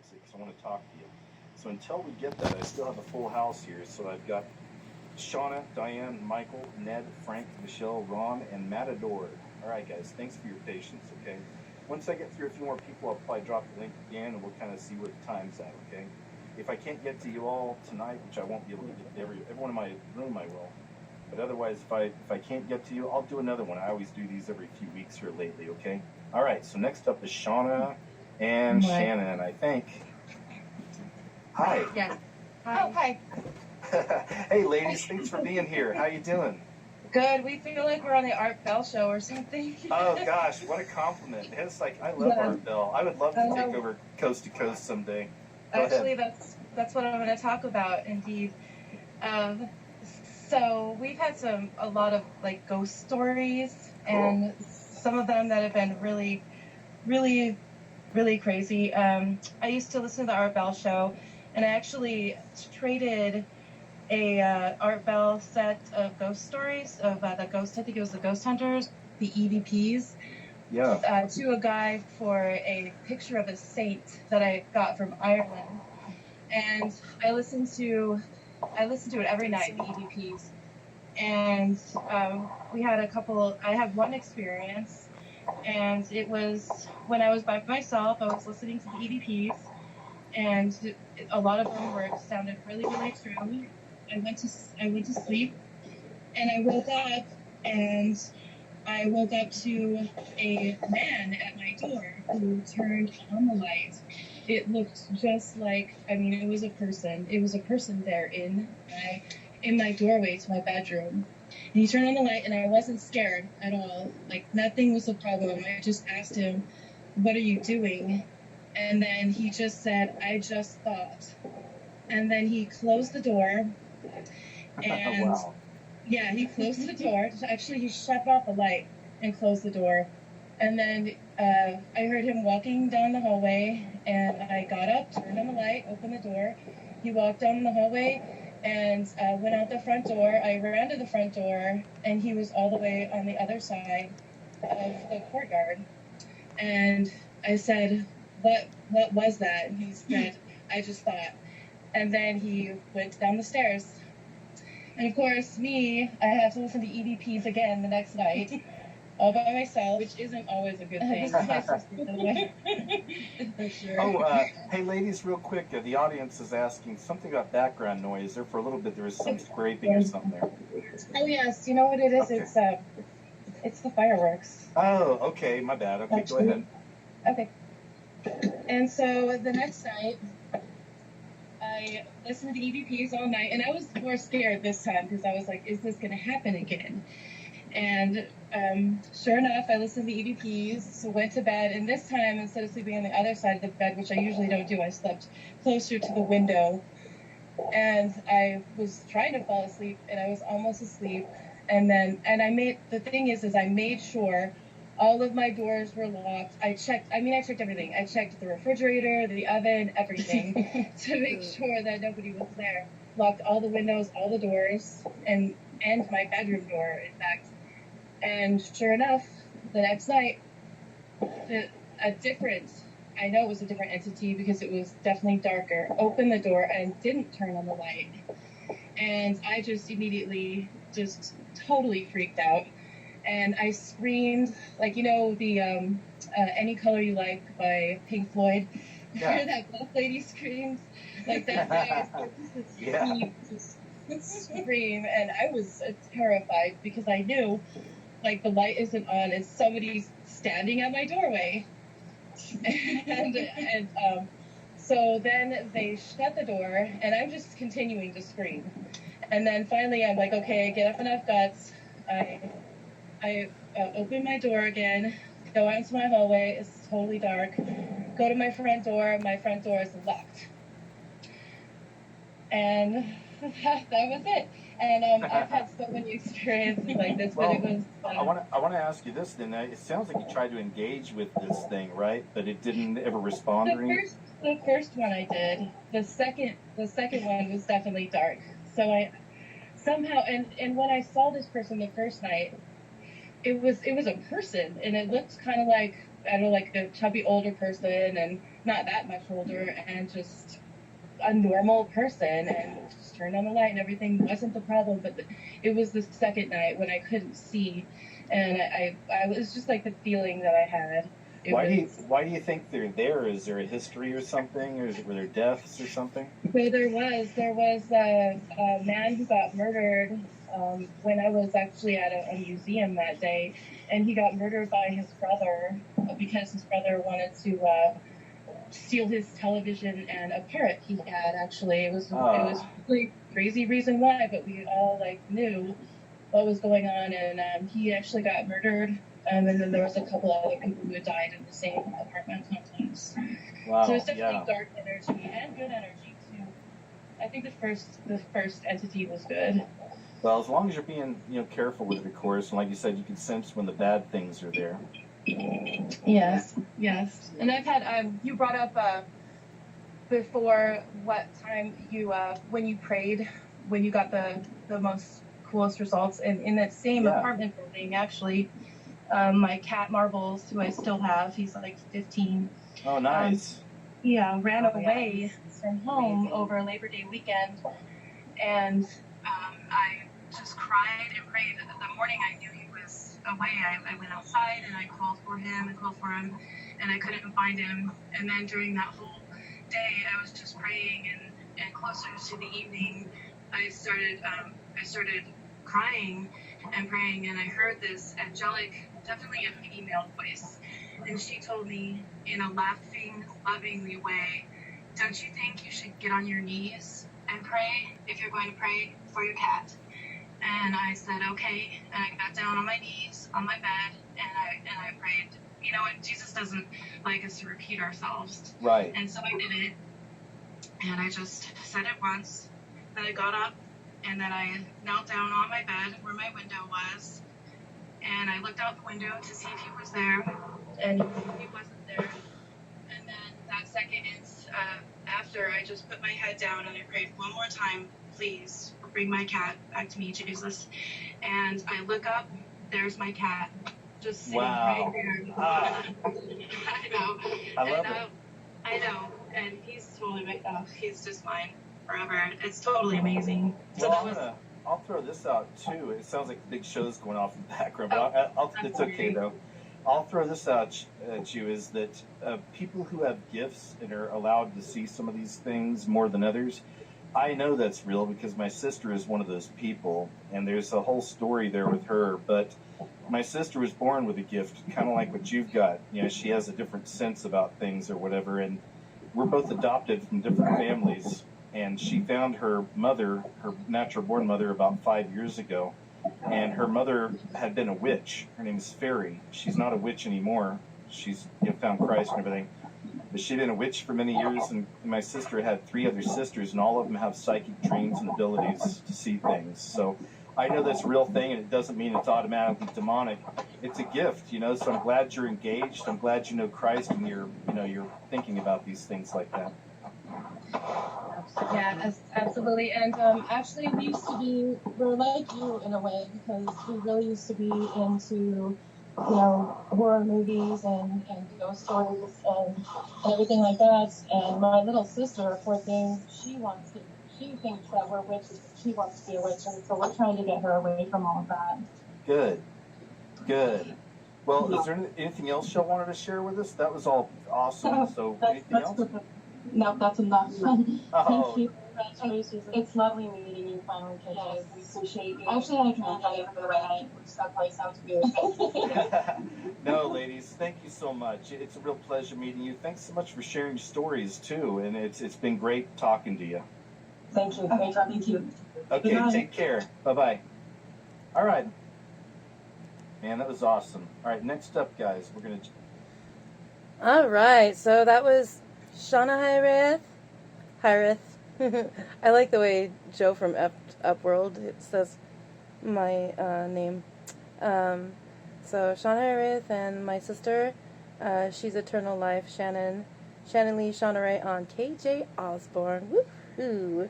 exit because I want to talk to you. So until we get that, I still have a full house here. So I've got Shawna, Diane, Michael, Ned, Frank, Michelle, Ron, and Matador. All right, guys, thanks for your patience, okay? Once I get through a few more people, I'll probably drop the link again, and we'll kind of see what the time's at, okay? If I can't get to you all tonight, which I won't be able to get to everyone in my room, I will. But otherwise, if I can't get to you, I'll do another one. I always do these every few weeks here lately, okay? All right, so next up is Shawna and Shannon, I think. Hi. Yeah. Hi. Oh, hi. Hey, ladies, thanks for being here. How you doing? Good. We feel like we're on the Art Bell show or something. Oh, gosh, what a compliment. It's like, I love Art Bell. I would love to take over Coast to Coast someday. Actually, that's what I'm going to talk about, indeed. So we've had a lot of, like, ghost stories, and some of them that have been really, really, really crazy. I used to listen to the Art Bell show, and I actually traded a Art Bell set of ghost stories of the ghost, I think it was the Ghost Hunters, the EVPs, to a guy for a picture of a saint that I got from Ireland. And I listened to it every night, the EVPs. And I had one experience, and it was when I was by myself. I was listening to the EVPs, and a lot of them sounded really, really extreme. I went to sleep, and I woke up, to a man at my door who turned on the light. It looked just like, it was a person. It was a person there in my doorway to my bedroom. And he turned on the light, and I wasn't scared at all. Like, nothing was a problem. I just asked him, "What are you doing?" And then he just said, "I just thought." And then he closed the door. And wow. Yeah, he closed the door. Actually, he shut off the light and closed the door. And then I heard him walking down the hallway, and I got up, turned on the light, opened the door. He walked down the hallway and went out the front door. I ran to the front door, and he was all the way on the other side of the courtyard. And I said, what was that? And he said, "I just thought." And then he went down the stairs. And of course, I have to listen to EVPs again the next night, all by myself, which isn't always a good thing. For sure. Oh, hey, ladies, real quick, the audience is asking something about background noise. There for a little bit, there was some scraping or something there. Oh, yes. You know what it is? Okay. It's the fireworks. Oh, okay. My bad. Okay, go ahead. Okay. And so the next night, I listened to the EVPs all night, and I was more scared this time because I was like, is this going to happen again? And sure enough, I listened to the EVPs, so went to bed, and this time, instead of sleeping on the other side of the bed, which I usually don't do, I slept closer to the window. And I was trying to fall asleep, and I was almost asleep. And the thing is I made sure all of my doors were locked. I checked everything. I checked the refrigerator, the oven, everything to make sure that nobody was there. Locked all the windows, all the doors, and my bedroom door, in fact. And sure enough, the next night, I know it was a different entity because it was definitely darker, opened the door and didn't turn on the light. And I just immediately totally freaked out. And I screamed, like, the Any Color You Like by Pink Floyd. Yeah. That black lady screams like that. Scream. And I was terrified because I knew, like, the light isn't on and somebody's standing at my doorway. And so then they shut the door, and I'm just continuing to scream. And then finally I'm like, okay, I get up enough guts. I open my door again, go out into my hallway. It's totally dark. Go to my front door. My front door is locked. And that was it. And I've had so many experiences like this, but it was... I want to ask you this then. It sounds like you tried to engage with this thing, right? But it didn't ever respond or anything? The first one I did. The second one was definitely dark. So I somehow... And when I saw this person the first night, it was a person, and it looked kind of like I don't know, like a chubby older person, and not that much older, and just a normal person, and just turned on the light and everything wasn't the problem. But it was the second night when I couldn't see, and I was just like the feeling that I had. Why do you think they're there? Is there a history or something, or were there deaths or something? So there was a man who got murdered when I was actually at a museum that day, and he got murdered by his brother because his brother wanted to steal his television and a parrot he had. Actually, it was a really crazy reason why, but we all like knew what was going on, and he actually got murdered. And then there was a couple other people who had died in the same apartment complex. Wow. So it's definitely dark energy and good energy too. I think the first entity was good. Well, as long as you're being careful with it, of course, and like you said, you can sense when the bad things are there. Yes. And I've had you brought up before what time you when you prayed, when you got the most coolest results, and in that same apartment building actually. My cat Marbles, who I still have, he's like 15. Oh, nice. Ran away from home over Labor Day weekend, and I just cried and prayed. The morning I knew he was away, I went outside and I called for him, and I couldn't find him. And then during that whole day, I was just praying, and closer to the evening, I started crying and praying, and I heard this angelic, definitely a female voice, and she told me in a laughing, loving way, "Don't you think you should get on your knees and pray if you're going to pray for your cat?" And I said, okay, and I got down on my knees on my bed, and I prayed. You know, and Jesus doesn't like us to repeat ourselves. Right. And so I did it, and I just said it once, then I got up, and then I knelt down on my bed where my window was, and I looked out the window to see if he was there, and he wasn't there. And then that second, after, I just put my head down and I prayed one more time, "Please bring my cat back to me, Jesus." And I look up, there's my cat, just sitting right there. I know. I love it. I know, and he's totally he's just mine forever. It's totally amazing. So well, I'll throw this out too. It sounds like the big show's going off in the background, but it's okay though. I'll throw this out at you, is that people who have gifts and are allowed to see some of these things more than others, I know that's real because my sister is one of those people, and there's a whole story there with her. But my sister was born with a gift, kind of like what you've got. She has a different sense about things or whatever, and we're both adopted from different families. And she found her mother, her natural-born mother, about 5 years ago. And her mother had been a witch. Her name is Fairy. She's not a witch anymore. She's found Christ and everything. But she'd been a witch for many years, and my sister had 3 other sisters, and all of them have psychic dreams and abilities to see things. So I know that's a real thing, and it doesn't mean it's automatically demonic. It's a gift, so I'm glad you're engaged. I'm glad you know Christ, and you're thinking about these things like that. Yeah, absolutely. And actually, we're like you in a way, because we really used to be into, horror movies and ghost stories and everything like that. And my little sister, poor thing, she thinks that we're witches. She wants to be a witch, and so we're trying to get her away from all of that. Good. Well, is there anything else y'all wanted to share with us? That was all awesome. So anything else? No, that's enough. Oh. Thank you very much. It's lovely meeting you finally, KJ. Yes. We appreciate you. Actually, I can't tell you for the way that probably sounds weird. No, ladies, thank you so much. It's a real pleasure meeting you. Thanks so much for sharing your stories, too. And it's been great talking to you. Thank you. Great talking to you. Okay, Goodbye. Take care. Bye-bye. All right. Man, that was awesome. All right, next up, guys, we're going to... All right, so that was Shawna HiRAEth. I like the way Joe from Upworld, it says my name. So Shawna HiRAEth and my sister, she's Eternal Life, Shannon Lee Shawna HiRAEth on KJ Ozborne. Woohoo!